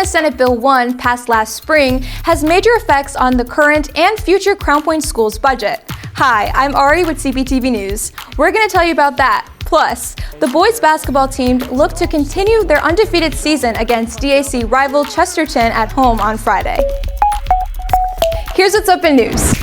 Senate Bill 1, passed last spring, has major effects on the current and future Crown Point Schools budget. Hi, I'm Ari with CPTV News. We're going to tell you about that. Plus, the boys basketball team look to continue their undefeated season against DAC rival Chesterton at home on Friday. Here's what's up in news.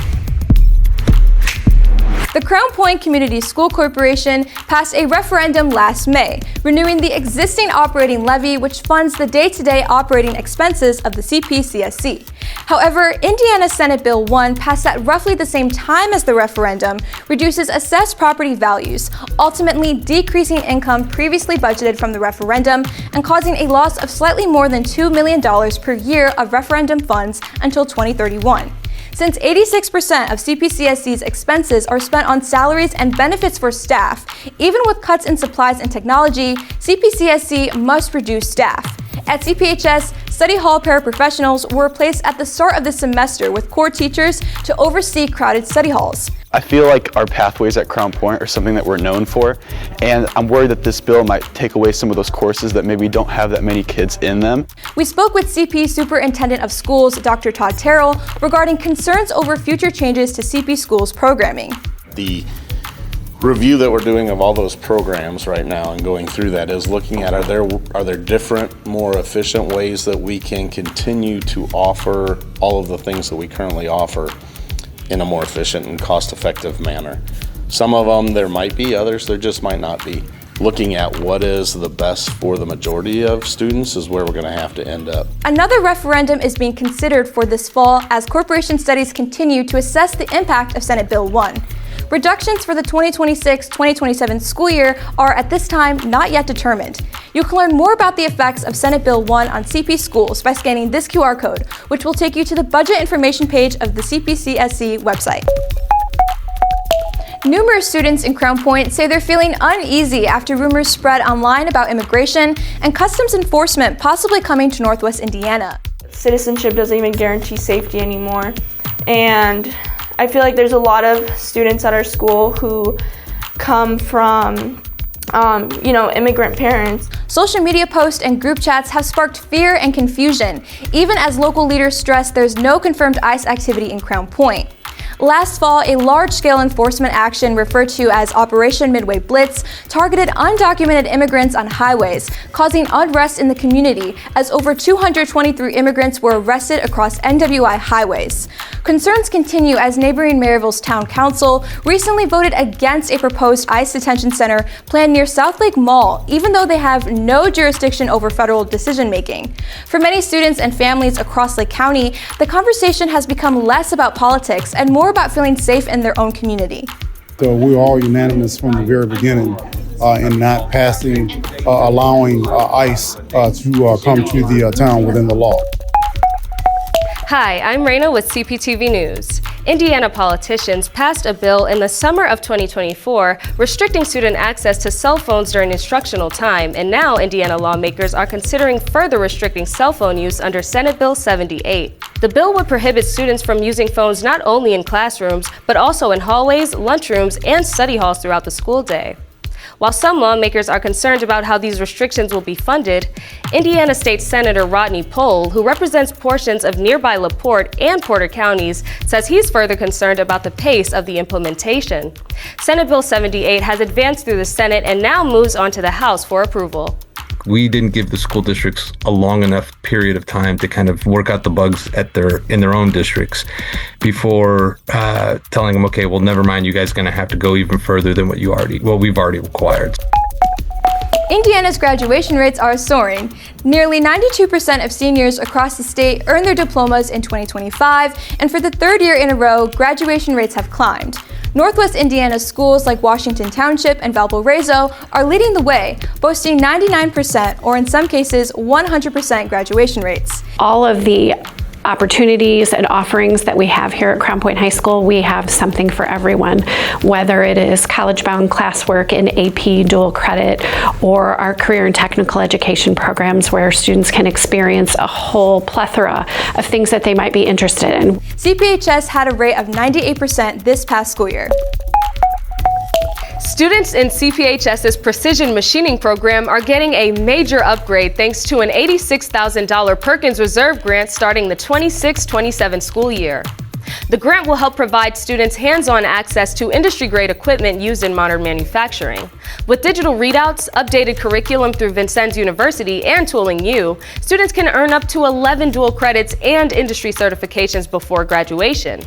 The Crown Point Community School Corporation passed a referendum last May, renewing the existing operating levy which funds the day-to-day operating expenses of the CPCSC. However, Indiana Senate Bill 1, passed at roughly the same time as the referendum, reduces assessed property values, ultimately decreasing income previously budgeted from the referendum and causing a loss of slightly more than $2 million per year of referendum funds until 2031. Since 86% of CPCSC's expenses are spent on salaries and benefits for staff, even with cuts in supplies and technology, CPCSC must reduce staff. At CPHS, study hall paraprofessionals were replaced at the start of the semester with core teachers to oversee crowded study halls. I feel like our pathways at Crown Point are something that we're known for, and I'm worried that this bill might take away some of those courses that maybe don't have that many kids in them. We spoke with CP Superintendent of Schools, Dr. Todd Terrell, regarding concerns over future changes to CP Schools programming. The review that we're doing of all those programs right now and going through that is looking at are there different, more efficient ways that we can continue to offer all of the things that we currently offer in a more efficient and cost-effective manner. Some of them there might be, others there just might not be. Looking at what is the best for the majority of students is where we're going to have to end up. Another referendum is being considered for this fall as corporation studies continue to assess the impact of Senate Bill 1. Reductions for the 2026-2027 school year are at this time not yet determined. You can learn more about the effects of Senate Bill 1 on CP schools by scanning this QR code, which will take you to the budget information page of the CPCSC website. Numerous students in Crown Point say they're feeling uneasy after rumors spread online about immigration and customs enforcement possibly coming to Northwest Indiana. Citizenship doesn't even guarantee safety anymore, and I feel like there's a lot of students at our school who come from, immigrant parents. Social media posts and group chats have sparked fear and confusion, even as local leaders stress there's no confirmed ICE activity in Crown Point. Last fall, a large-scale enforcement action referred to as Operation Midway Blitz targeted undocumented immigrants on highways, causing unrest in the community as over 223 immigrants were arrested across NWI highways. Concerns continue as neighboring Maryville's town council recently voted against a proposed ICE detention center planned near South Lake Mall, even though they have no jurisdiction over federal decision-making. For many students and families across Lake County, the conversation has become less about politics and more about feeling safe in their own community. So we're all unanimous from the very beginning in not allowing ICE to come to the town within the law. Hi, I'm Raina with CPTV News. Indiana politicians passed a bill in the summer of 2024 restricting student access to cell phones during instructional time, and now Indiana lawmakers are considering further restricting cell phone use under Senate Bill 78. The bill would prohibit students from using phones not only in classrooms, but also in hallways, lunchrooms, and study halls throughout the school day. While some lawmakers are concerned about how these restrictions will be funded, Indiana State Senator Rodney Pohl, who represents portions of nearby LaPorte and Porter counties, says he's further concerned about the pace of the implementation. Senate Bill 78 has advanced through the Senate and now moves on to the House for approval. We didn't give the school districts a long enough period of time to kind of work out the bugs in their own districts before telling them, okay, well, never mind, you guys are going to have to go even further than we've already required. Indiana's graduation rates are soaring. Nearly 92% of seniors across the state earned their diplomas in 2025, and for the third year in a row, graduation rates have climbed. Northwest Indiana schools like Washington Township and Valparaiso are leading the way, boasting 99% or in some cases 100% graduation rates. All of the opportunities and offerings that we have here at Crown Point High School, we have something for everyone, whether it is college-bound classwork in AP dual credit or our career and technical education programs where students can experience a whole plethora of things that they might be interested in. CPHS had a rate of 98% this past school year. Students in CPHS's precision machining program are getting a major upgrade thanks to an $86,000 Perkins Reserve grant starting the 26-27 school year. The grant will help provide students hands-on access to industry-grade equipment used in modern manufacturing. With digital readouts, updated curriculum through Vincennes University, and Tooling U, students can earn up to 11 dual credits and industry certifications before graduation.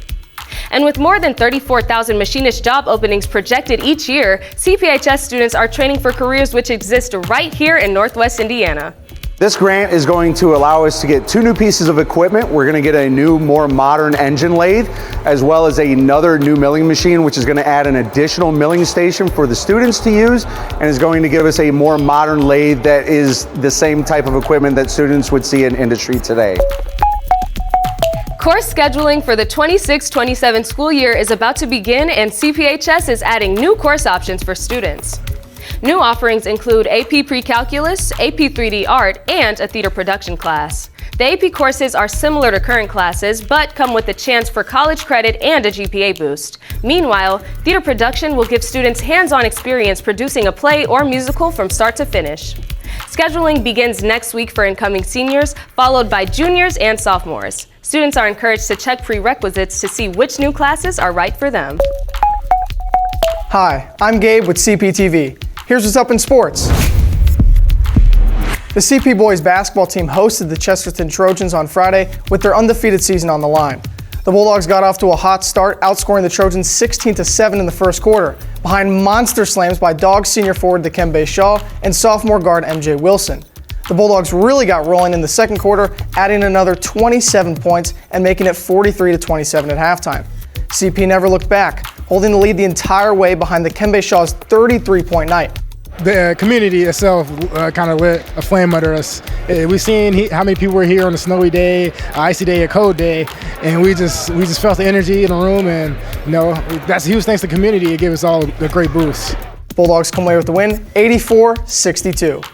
And with more than 34,000 machinist job openings projected each year, CPHS students are training for careers which exist right here in Northwest Indiana. This grant is going to allow us to get 2 new pieces of equipment. We're going to get a new, more modern engine lathe, as well as another new milling machine, which is going to add an additional milling station for the students to use, and is going to give us a more modern lathe that is the same type of equipment that students would see in industry today. Course scheduling for the 26-27 school year is about to begin, and CPHS is adding new course options for students. New offerings include AP Pre-Calculus, AP 3D Art, and a theater production class. The AP courses are similar to current classes, but come with a chance for college credit and a GPA boost. Meanwhile, theater production will give students hands-on experience producing a play or musical from start to finish. Scheduling begins next week for incoming seniors, followed by juniors and sophomores. Students are encouraged to check prerequisites to see which new classes are right for them. Hi, I'm Gabe with CPTV. Here's what's up in sports. The CP boys basketball team hosted the Chesterton Trojans on Friday with their undefeated season on the line. The Bulldogs got off to a hot start, outscoring the Trojans 16-7 in the first quarter, behind monster slams by Dogs senior forward Dikembe Shaw and sophomore guard MJ Wilson. The Bulldogs really got rolling in the second quarter, adding another 27 points and making it 43-27 at halftime. CP never looked back, holding the lead the entire way behind Dikembe Shaw's 33-point night. The community itself kind of lit a flame under us. We've seen how many people were here on a snowy day, icy day, a cold day, and we just felt the energy in the room, and that's a huge thanks to the community. It gave us all a great boost. Bulldogs come away with the win, 84-62.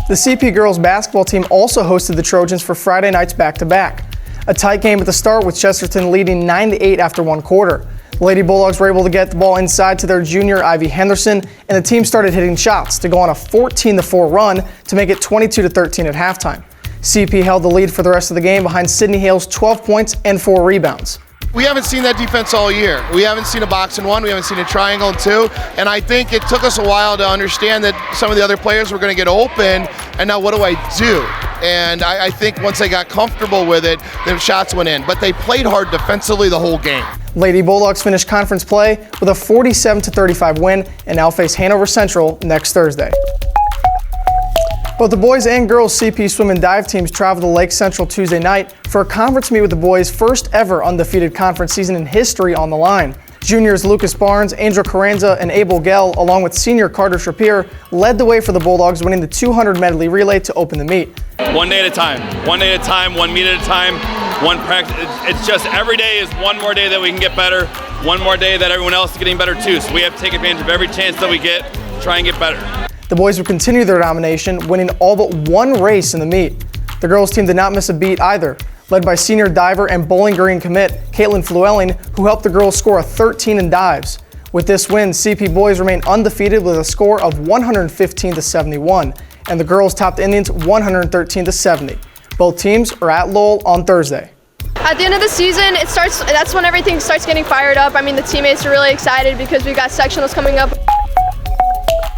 The CP girls basketball team also hosted the Trojans for Friday night's back-to-back. A tight game at the start with Chesterton leading 9-8 after one quarter. The Lady Bulldogs were able to get the ball inside to their junior Ivy Henderson, and the team started hitting shots to go on a 14-4 run to make it 22-13 at halftime. CP held the lead for the rest of the game behind Sydney Hale's 12 points and 4 rebounds. We haven't seen that defense all year. We haven't seen a box and one, we haven't seen a triangle and two, and I think it took us a while to understand that some of the other players were going to get open, and now what do I do? And I think once they got comfortable with it, the shots went in, but they played hard defensively the whole game. Lady Bulldogs finished conference play with a 47-35 win and now face Hanover Central next Thursday. Both the boys and girls CP swim and dive teams traveled to Lake Central Tuesday night for a conference meet with the boys' first ever undefeated conference season in history on the line. Juniors Lucas Barnes, Angel Carranza, and Abel Gell, along with senior Carter Trappier, led the way for the Bulldogs, winning the 200 medley relay to open the meet. One day at a time, one meet at a time, one practice. It's just every day is one more day that we can get better, one more day that everyone else is getting better too. So we have to take advantage of every chance that we get, try and get better. The boys would continue their domination, winning all but one race in the meet. The girls team did not miss a beat either, led by senior diver and Bowling Green commit Caitlin Flewelling, who helped the girls score a 13 in dives. With this win, CP boys remain undefeated with a score of 115-71, and the girls topped the Indians 113-70. Both teams are at Lowell on Thursday. At the end of the season, that's when everything starts getting fired up. I mean, the teammates are really excited because we got sectionals coming up.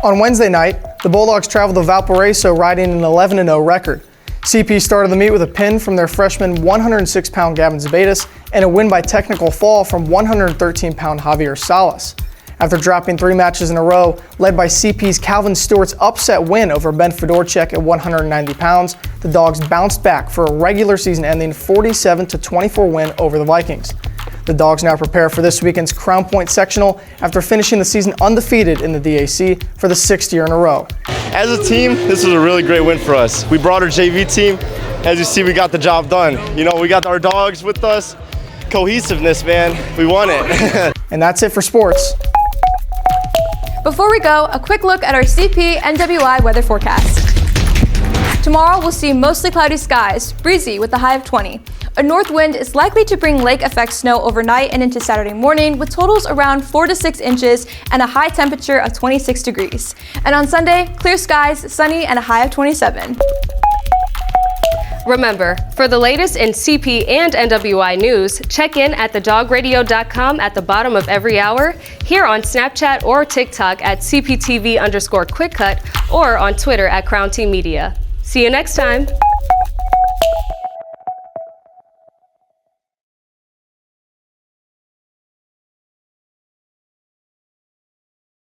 On Wednesday night, the Bulldogs traveled to Valparaiso riding an 11-0 record. CP started the meet with a pin from their freshman 106-pound Gavin Zabatis and a win by technical fall from 113-pound Javier Salas. After dropping 3 matches in a row, led by CP's Calvin Stewart's upset win over Ben Fedorchuk at 190 pounds, the Dogs bounced back for a regular season-ending 47-24 win over the Vikings. The Dogs now prepare for this weekend's Crown Point sectional after finishing the season undefeated in the DAC for the 6th year in a row. As a team, this was a really great win for us. We brought our JV team. As you see, we got the job done. We got our dogs with us. Cohesiveness, man. We won it. And that's it for sports. Before we go, a quick look at our CP NWI weather forecast. Tomorrow we'll see mostly cloudy skies, breezy with a high of 20. A north wind is likely to bring lake effect snow overnight and into Saturday morning, with totals around 4 to 6 inches and a high temperature of 26 degrees. And on Sunday, clear skies, sunny, and a high of 27. Remember, for the latest in CP and NWI news, check in at thedogradio.com at the bottom of every hour, here on Snapchat or TikTok at CPTV_QuickCUT, or on Twitter at Crown Team Media. See you next time.